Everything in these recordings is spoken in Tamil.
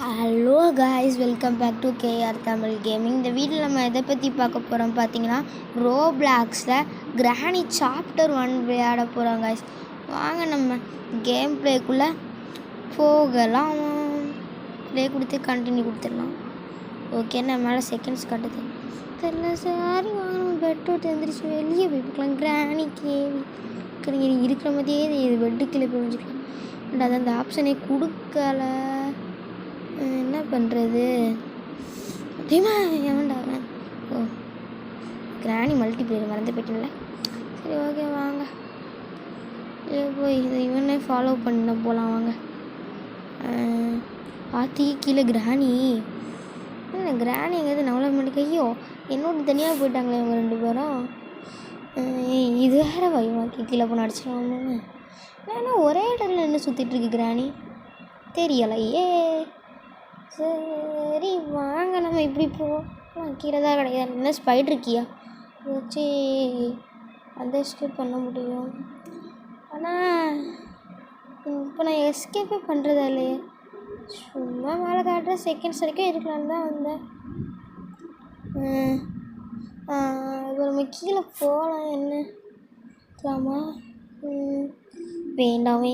Hello guys, welcome back to KR Tamil gaming. இந்த வீடியோவில் நம்ம எதை பற்றி பார்க்க போகிறோம் பார்த்தீங்கன்னா, ரோப்ளாக்ஸில் கிராணி சாப்டர் 1 விளையாட போகிறோம் காய்ஸ். வாங்க நம்ம கேம் ப்ளேக்குள்ளே போகலாம். ப்ளே கொடுத்து கண்டினியூ கொடுத்துடலாம். ஓகே, நம்ம மேலே செகண்ட்ஸ் காட்டுது தெரியல. சாரி, வாங்க நம்ம பெட்டோட்டு எழுந்திரிச்சு வெளியே போய் பார்க்கலாம். கிராணி கேவி இருக்கிற மாதிரியே இது பெட்டுக்குள்ளே போய் வச்சுக்கலாம். பட் அது அந்த ஆப்ஷனே கொடுக்கலை. என்ன பண்ணுறது? தெரியுமா எவன்டா அவன்? ஓ, கிராணி மல்டி பிளேயர் மறந்து போயிட்டேன்ல. சரி, ஓகே, வாங்க போய் இதை இவனே ஃபாலோ பண்ண போகலாம். வாங்க. பார்த்தி கீழே கிராணி என்ன கிராணி எங்கேயாவது டெவலப்மெண்ட் ஐயோ என்னோட தனியாக போயிட்டாங்களே இவங்க 2 பேரும். இது வேறு பயமாக்கி கீழே போன அடிச்சிடலாம்னு. ஏன்னா ஒரே இடத்துல என்ன சுற்றிட்டுருக்கு கிராணி தெரியலையே. சரி, வாங்க நம்ம இப்படி போகலாம். கீழே தான் கிடையாது. என்ன ஸ்பைட் இருக்கியா வச்சு அந்த எஸ்கேப் பண்ண முடியும். ஆனால் இப்போ நான் எஸ்கேப்பே பண்ணுறதா இல்லையே. சும்மா மேலே காட்டுற செகண்ட்ஸ் வரைக்கும் இருக்கலான்னு தான் வந்தேன். இப்போ நம்ம கீழே போகலாம். என்ன இருக்கலாமா? வேண்டாம்.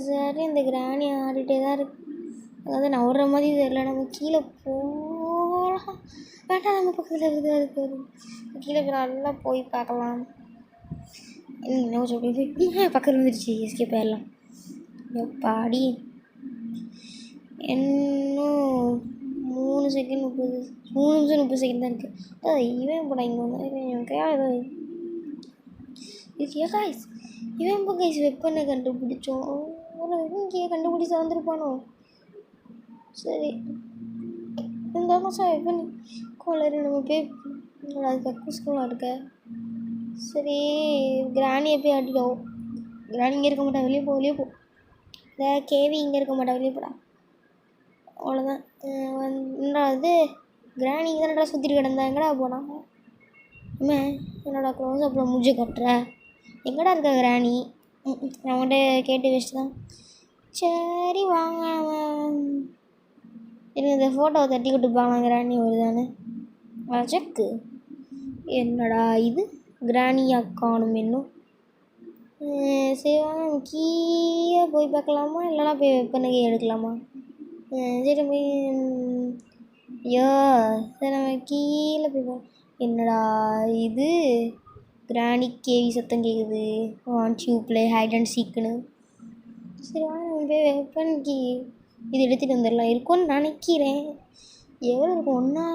சரி, இந்த கிராணி ஆடிட்டே தான் இருக்கு. அதாவது நவுற மாதிரி தெரியல. நம்ம கீழே போகலாம். வேண்டாம், நம்ம பக்கத்தில் இருக்குது. அதுக்கு கீழே நல்லா போய் பார்க்கலாம். என்ன சொல்லி பக்கத்தில் வந்துடுச்சு. எஸ்கேப் ஆயிடலாம். பாடி இன்னும் 3 செகண்ட் 3 நிமிஷம் 30 செகண்ட் தான் இருக்குது. இவன் போட இங்கே வந்து இருக்கியா காய்ஸ்? இவன் இப்போ கைஸ் வெப்பனை கண்டுபிடிச்சோம். இங்கேயே கண்டுபிடிச்சி வந்துருப்பானோ? சரி, இருந்தாலும் சார் வெப்பன் கோளறு நம்ம போய் அது கக்கூஸ்கெல்லாம் இருக்க. சரி, கிராணியை போய் ஆடிடும். கிராணி இங்கே இருக்க மாட்டா, வெளியே போ. கேவி இங்கே இருக்க மாட்டா, வெளியே போடா. அவ்வளோதான். என்னடாது கிராணி தானடா சுற்றிட்டு கிடந்தா. எங்கடா போனாங்க? என்னடா க்ளோஸ் அப்புறம் முடிஞ்சு கட்டுற? எங்கடா இருக்க கிராணி? நான் உங்கள்கிட்ட கேட்டு வச்சுட்டு தான். சரி, வாங்க எனக்கு இந்த ஃபோட்டோவை தட்டி கொடுப்பாங்க. கிராணி வருதானே செக்கு. என்னடா இது கிராணியாக காணும் இன்னும். சரி, வாங்க கீழே போய் பார்க்கலாமா, இல்லைனா போய் வெப்பனுக்கு எடுக்கலாமா? சரி போய் ஐயோ சரி நம்ம கீழே போய் என்னடா இது கிராணி கேவி சத்தம் கேட்குது. Want you play hide and சீக்குன்னு. சரி, வாங்க நம்ம போய் வெப்பனுக்கு இது எடுத்துகிட்டு வந்துடலாம். இருக்கும்னு நினைக்கிறேன். எவ்வளோ இருக்கும்? ஒன்று தான்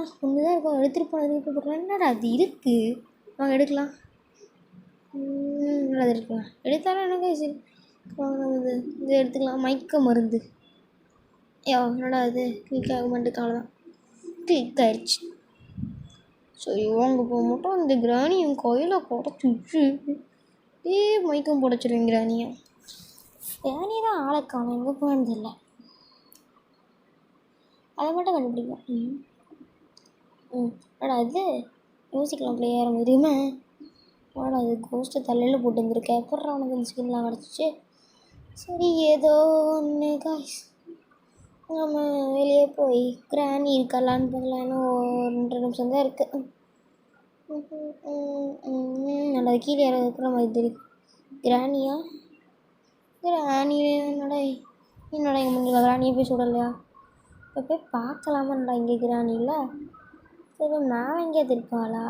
இருக்கும். எடுத்துகிட்டு போனது இப்போ பார்க்கலாம். என்னடா அது இருக்குது? வாங்க எடுக்கலாம். அது எடுக்கலாம். எடுத்தாலும் எனக்கு சரி வாங்க இது எடுத்துக்கலாம். மயக்க மருந்து. என்னடா அது கிளிக் ஆக மாட்டேங்குது. அவ்வளோதான், கிளிக் ஆயிடுச்சு. சரி, வாங்க போக மாட்டோம். அந்த கிராணி என் கையில் குடச்சிச்சு. மயக்கம் போடச்சிருவேன் கிராணியை. கிராணி தான் ஆளை காணும். எங்கே போனது இல்லை. அதை மட்டும் கண்டுபிடிக்கும். அது யோசிக்கலாம். பிள்ளையா ரொம்ப தெரியுமா? அது கோஸ்ட்டை தலையில் போட்டு வந்துருக்கேன். அப்புறம் அவனுக்கு அந்த ஸ்கின்லாம் கிடச்சிச்சு. சரி, ஏதோ ஒன்று காய்ஸ். நம்ம வெளியே போய் கிராணி இருக்கலான்னு பார்க்கலாம். இன்னும் 2 நிமிஷம் தான் இருக்குது. நல்லா கீழே யாராவது இருக்கிற மாதிரி தெரியுது. கிராணியா? கிராணியே என்னடா எங்கள் முன்னாடி கிராணியை போய் சுடலையா? இப்போ போய் பார்க்கலாமாண்டா இங்கே கிராணியில். சரி, நான் எங்கே திருப்பாளா?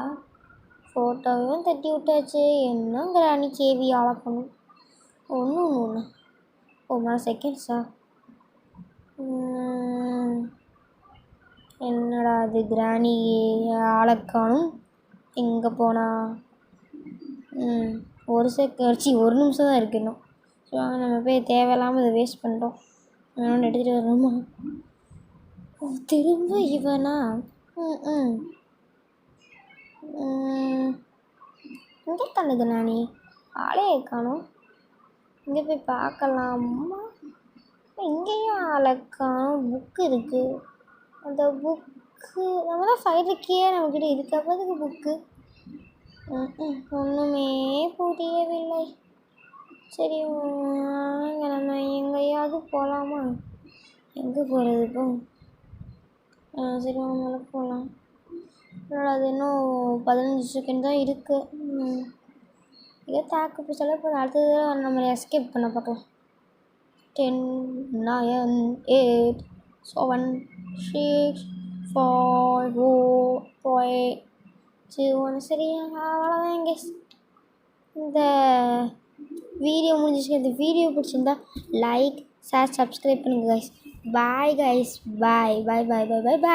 ஃபோட்டோவையும் தட்டி விட்டாச்சு. என்ன கிராணி கேவி ஆளப்பணும். ஒன்று மேலே செகண்ட்ஸா? என்னடா அது கிராணி ஆளக்கானும். எங்கே போனா? 1 நிமிஷம் தான் இருக்கு இன்னும். ஸோ நம்ம போய் தேவையில்லாமல் இதை வேஸ்ட் பண்ணுறோம். ஒன்று எடுத்துகிட்டு வரணுமா? திரும்ப இவனா? இங்கே தந்தது நானே ஆளே காணும். இங்கே போய் பார்க்கலாமா? இங்கேயும் ஆளக்கானும். புக்கு இருக்குது. அந்த புக்கு நம்ம தான் ஃபைலுக்கே நம்மக்கிட்ட இருக்கு. அப்போ அதுக்கு புக்கு ஒன்றுமே புரியவில்லை. சரி, வாங்க நம்ம எங்கே போகலாமா? எங்கே போகிறது இப்போ? சரி மேலே போகலாம். அது இன்னும் 15 செகண்ட் தான் இருக்குது. இதே தாக்கு பிடிச்சாலே இப்போ அடுத்தது நம்ம எஸ்கேப் பண்ண பார்க்கலாம். 10, 9, 8, 7, 6, 5, 4, 3, 2, 1. சரி அவ்வளோதான் guys. இந்த வீடியோ முடிஞ்சிச்சு. இந்த வீடியோ பிடிச்சிருந்தா லைக், ஷேர், சப்ஸ்கிரைப் பண்ணுங்க guys. பாய் guys. பாய் பாய் பாய் பாய் பாய் பாய்.